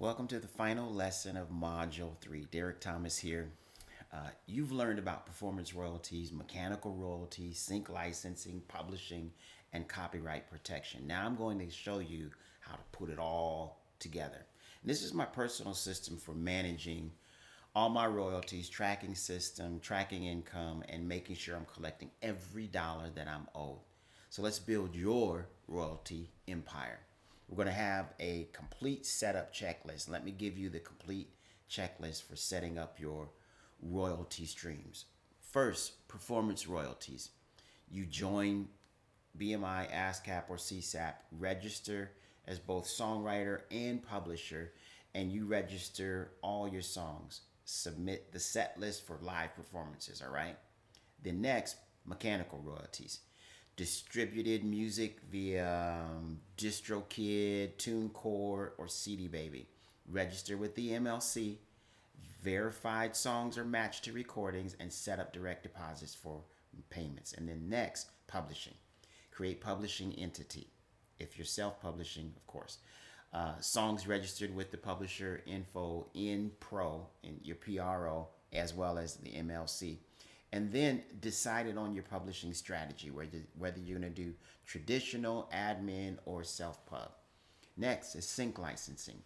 Welcome to the final lesson of Module 3. Derek Thomas here. You've learned about performance royalties, mechanical royalties, sync licensing, publishing, and copyright protection. Now I'm going to show you how to put it all together. And this is my personal system for managing all my royalties, tracking system, tracking income, and making sure I'm collecting every dollar that I'm owed. So let's build your royalty empire. We're going to have a complete setup checklist. Let me give you the complete checklist for setting up your royalty streams. First, performance royalties. You join BMI, ASCAP, or CSAP, register as both songwriter and publisher, and you register all your songs. Submit the set list for live performances, all right? Then next, mechanical royalties. Distributed music via DistroKid, TuneCore, or CD Baby. Register with the MLC. Verified songs are matched to recordings and set up direct deposits for payments. And then next, publishing. Create publishing entity. If you're self-publishing, of course. Songs registered with the publisher info in Pro, in your PRO, as well as the MLC. And then decided on your publishing strategy, whether you're going to do traditional, admin, or self-pub. Next is sync licensing.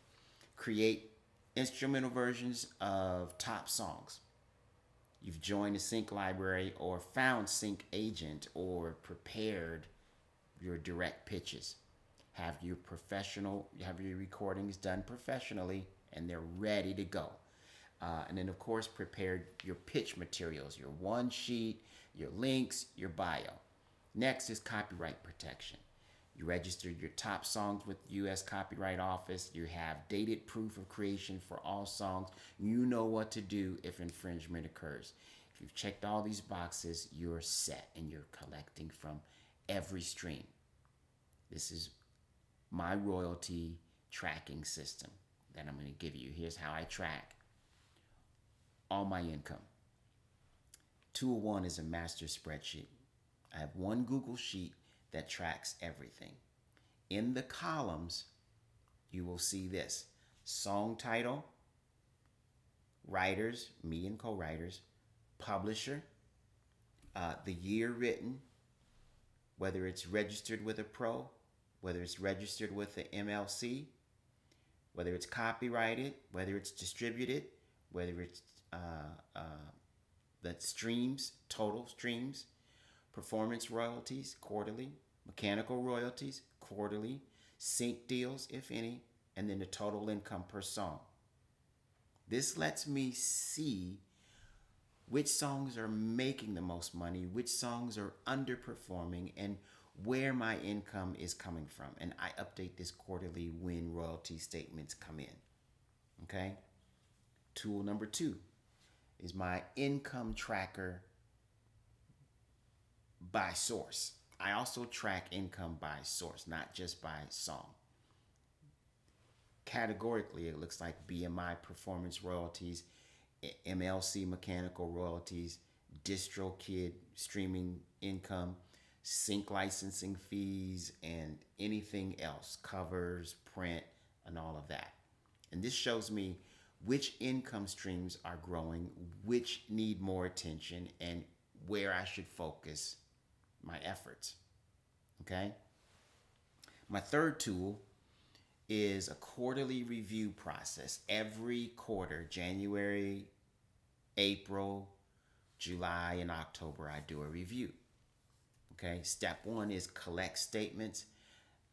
Create instrumental versions of top songs. You've joined a sync library or found sync agent or prepared your direct pitches. Have your recordings done professionally and they're ready to go. And then, of course, prepare your pitch materials, your one sheet, your links, your bio. Next is copyright protection. You registered your top songs with U.S. Copyright Office. You have dated proof of creation for all songs. You know what to do if infringement occurs. If you've checked all these boxes, you're set and you're collecting from every stream. This is my royalty tracking system that I'm going to give you. Here's how I track all my income. Tool 1 is a master spreadsheet. I have one Google Sheet that tracks everything. In the columns, you will see this: song title, writers, me and co-writers, publisher, the year written, whether it's registered with a pro, whether it's registered with the MLC, whether it's copyrighted, whether it's distributed, whether it's the streams, total streams, performance royalties, quarterly, mechanical royalties, quarterly, sync deals, if any, and then the total income per song. This lets me see which songs are making the most money, which songs are underperforming, and where my income is coming from. And I update this quarterly when royalty statements come in. Okay? Tool number 2 is my income tracker by source. I also track income by source, not just by song. Categorically, it looks like BMI performance royalties, MLC mechanical royalties, DistroKid streaming income, sync licensing fees, and anything else, covers, print, and all of that. And this shows me which income streams are growing, which need more attention, and where I should focus my efforts. Okay? My third tool is a quarterly review process. Every quarter, January, April, July, and October, I do a review. Okay? Step 1 is collect statements.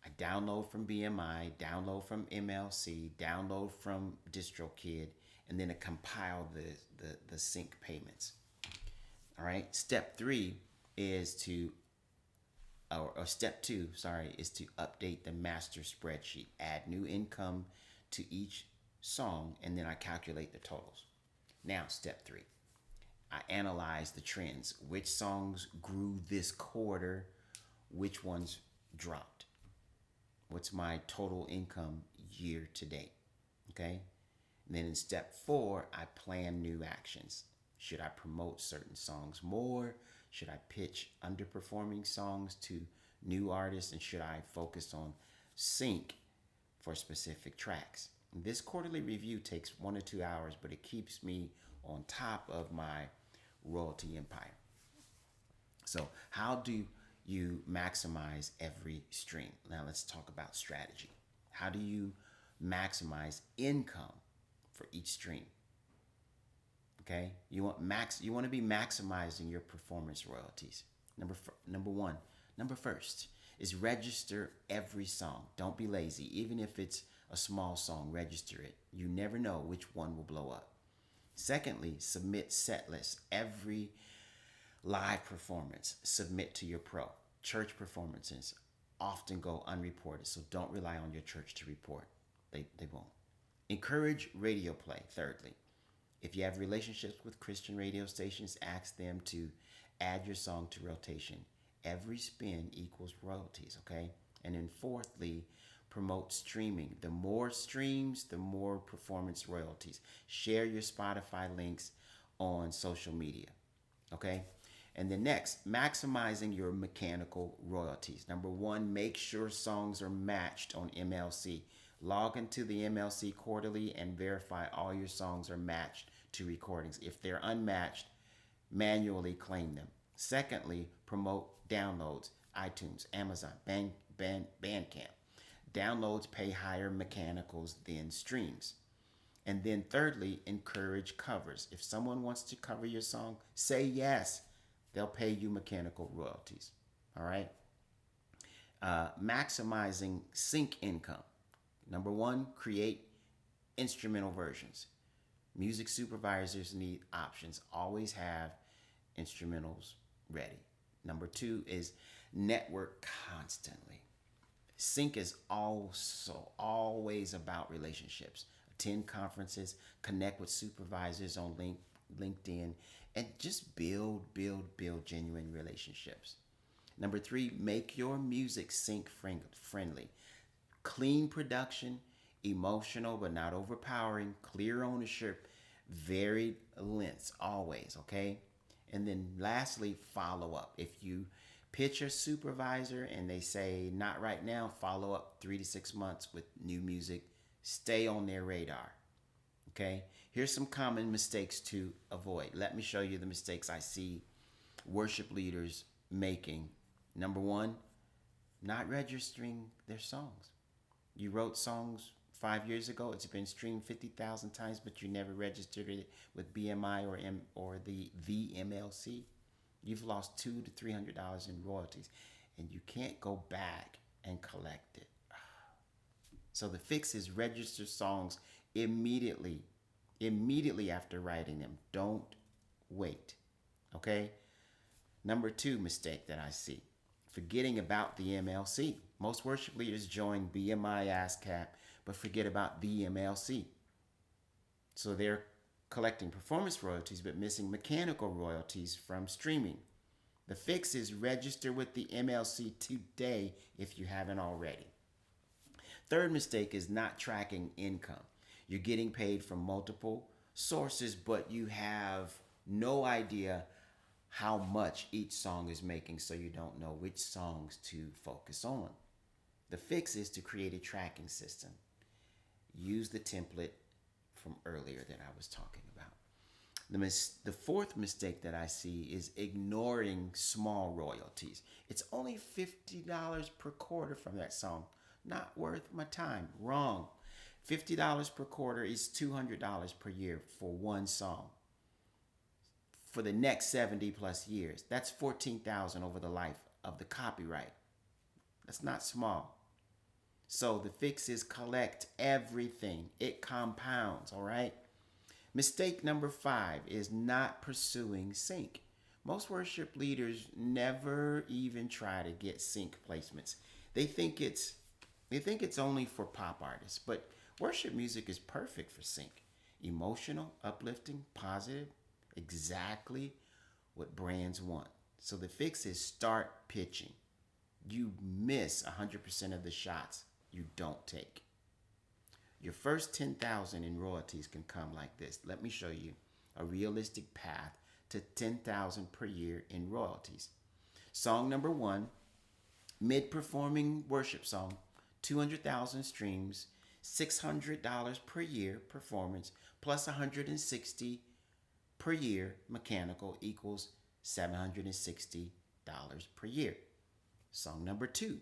I download from BMI, download from MLC, download from DistroKid, and then I compile the sync payments. All right. Step 3 is step 2, is to update the master spreadsheet, add new income to each song, and then I calculate the totals. Now, step 3, I analyze the trends. Which songs grew this quarter? Which ones dropped? What's my total income year to date? Okay. And then in step 4, I plan new actions. Should I promote certain songs more? Should I pitch underperforming songs to new artists? And should I focus on sync for specific tracks? This quarterly review takes 1 or 2 hours, but it keeps me on top of my royalty empire. So, how do you maximize every stream? Now, let's talk about strategy. How do you maximize income for each stream? Okay, you want to be maximizing your performance royalties. Number one, number first is register every song. Don't be lazy. Even if it's a small song, register it. You never know which one will blow up. Secondly, submit set lists. Every live performance, submit to your pro. Church performances often go unreported, so don't rely on your church to report. They won't. Encourage radio play. Thirdly, if you have relationships with Christian radio stations, ask them to add your song to rotation. Every spin equals royalties, okay? And then fourthly, promote streaming. The more streams, the more performance royalties. Share your Spotify links on social media, okay? And then next, maximizing your mechanical royalties. Number one, make sure songs are matched on MLC. Log into the MLC quarterly and verify all your songs are matched to recordings. If they're unmatched, manually claim them. Secondly, promote downloads, iTunes, Amazon, Bandcamp. Downloads pay higher mechanicals than streams. And then thirdly, encourage covers. If someone wants to cover your song, say yes. They'll pay you mechanical royalties. All right? Maximizing sync income. Number one, create instrumental versions. Music supervisors need options. Always have instrumentals ready. Number two is network constantly. Sync is also always about relationships. Attend conferences, connect with supervisors on LinkedIn, and just build genuine relationships. Number three, make your music sync friendly. Clean production, emotional but not overpowering, clear ownership, varied lengths always, okay? And then lastly, follow up. If you pitch a supervisor and they say not right now, follow up 3 to 6 months with new music. Stay on their radar. Okay? Here's some common mistakes to avoid. Let me show you the mistakes I see worship leaders making. Number one, not registering their songs. You wrote songs 5 years ago. It's been streamed 50,000 times, but you never registered it with BMI or the VMLC. You've lost $200 to $300 in royalties, and you can't go back and collect it. So the fix is register songs immediately after writing them. Don't wait. Okay? Number two mistake that I see, forgetting about the MLC. Most worship leaders join BMI ASCAP, but forget about the MLC. So they're collecting performance royalties, but missing mechanical royalties from streaming. The fix is register with the MLC today if you haven't already. Third mistake is not tracking income. You're getting paid from multiple sources, but you have no idea how much each song is making, so you don't know which songs to focus on. The fix is to create a tracking system. Use the template from earlier that I was talking about. The fourth mistake that I see is ignoring small royalties. It's only $50 per quarter from that song. Not worth my time. Wrong. $50 per quarter is $200 per year for one song. For the next 70 plus years, that's $14,000 over the life of the copyright. That's not small. So the fix is collect everything. It compounds, all right? Mistake number 5 is not pursuing sync. Most worship leaders never even try to get sync placements. They think it's only for pop artists, but worship music is perfect for sync. Emotional, uplifting, positive, exactly what brands want. So the fix is start pitching. You miss 100% of the shots you don't take. Your first 10,000 in royalties can come like this. Let me show you a realistic path to 10,000 per year in royalties. Song number 1, mid-performing worship song, 200,000 streams, $600 per year performance plus 160 per year mechanical equals $760 per year. Song number 2,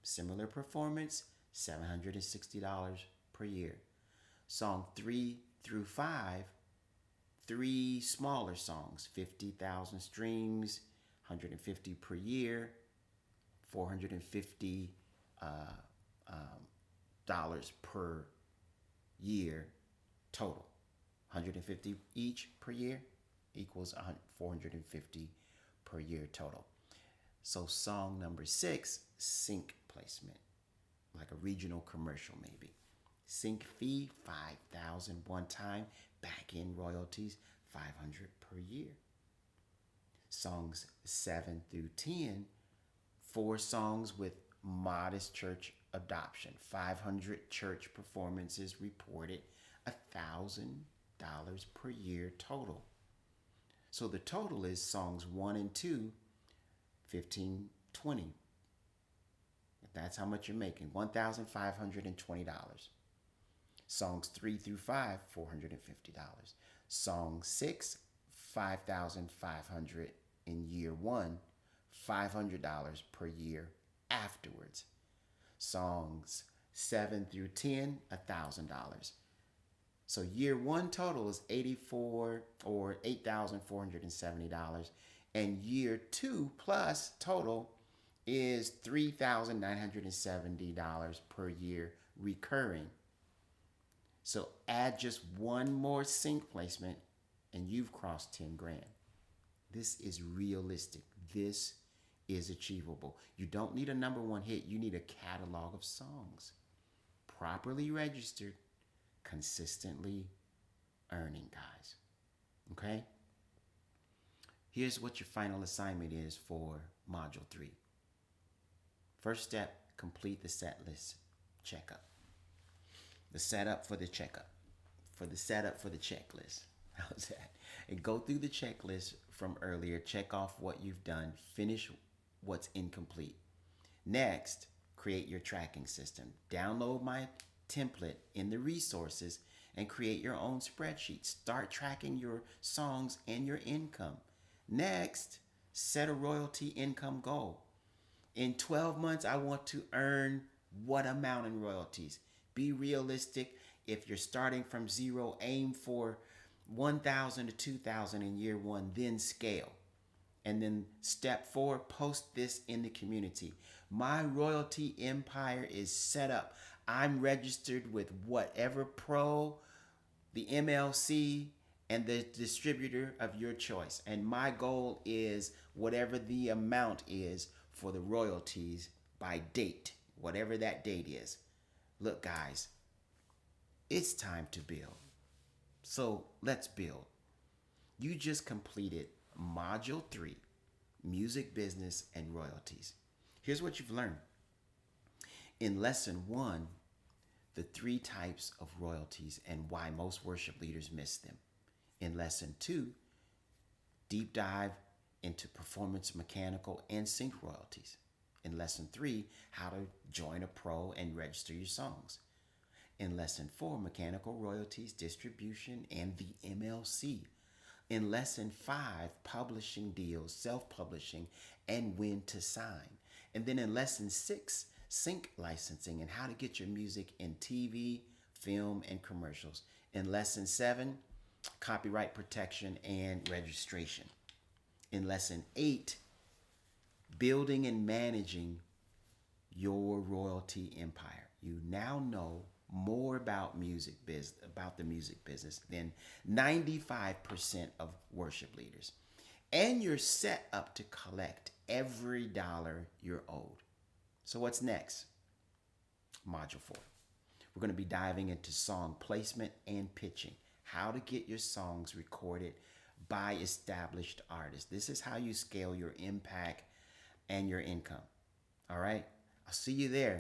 similar performance, $760 per year. Song 3 through 5, 3 smaller songs, 50,000 streams, 150 per year, $450 dollars per year total. 150 each per year equals 450 per year total. So song number 6, sync placement, like a regional commercial maybe. Sync fee, 5,000 one time, back end royalties, 500 per year. Songs 7 through 10, 4 songs with modest church adoption, 500 church performances reported, $1,000 per year total. So the total is songs 1 and 2, 15, 20. That's how much you're making, $1,520. Songs 3 through 5, $450. Song 6, $5,500 in year 1, $500 per year afterwards. Songs 7 through 10, $1,000. So year 1 total is $8,470, and year 2 plus total is $3,970 per year recurring. So add just one more sync placement and you've crossed 10 grand. This is realistic. This is achievable. You don't need a number 1 hit. You need a catalog of songs, properly registered, consistently earning, guys. Okay? Here's what your final assignment is for Module 3. First step, complete the set list checkup. The setup for the checkup. For the setup for the checklist. How's that? And go through the checklist from earlier. Check off what you've done. Finish what's incomplete. Next, create your tracking system. Download my template in the resources and create your own spreadsheet. Start tracking your songs and your income. Next, set a royalty income goal. In 12 months, I want to earn what amount in royalties? Be realistic. If you're starting from 0, aim for 1,000 to 2,000 in year 1, then scale. And then step 4, post this in the community. My royalty empire is set up. I'm registered with whatever pro, the MLC, and the distributor of your choice. And my goal is whatever the amount is for the royalties by date, whatever that date is. Look, guys, it's time to build. So let's build. You just completed Module 3, Music Business and Royalties. Here's what you've learned. In Lesson 1, the 3 types of royalties and why most worship leaders miss them. In Lesson 2, deep dive into performance, mechanical, and sync royalties. In Lesson 3, how to join a pro and register your songs. In Lesson 4, mechanical royalties, distribution, and the MLC. In Lesson 5, publishing deals, self-publishing, and when to sign. And then in Lesson 6, sync licensing and how to get your music in TV, film, and commercials. In Lesson 7, copyright protection and registration. In Lesson 8, building and managing your royalty empire. You now know more about the music business than 95% of worship leaders. And you're set up to collect every dollar you're owed. So what's next? Module 4. We're going to be diving into song placement and pitching. How to get your songs recorded by established artists. This is how you scale your impact and your income. All right? I'll see you there.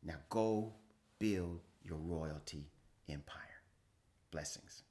Now go build your royalty empire. Blessings.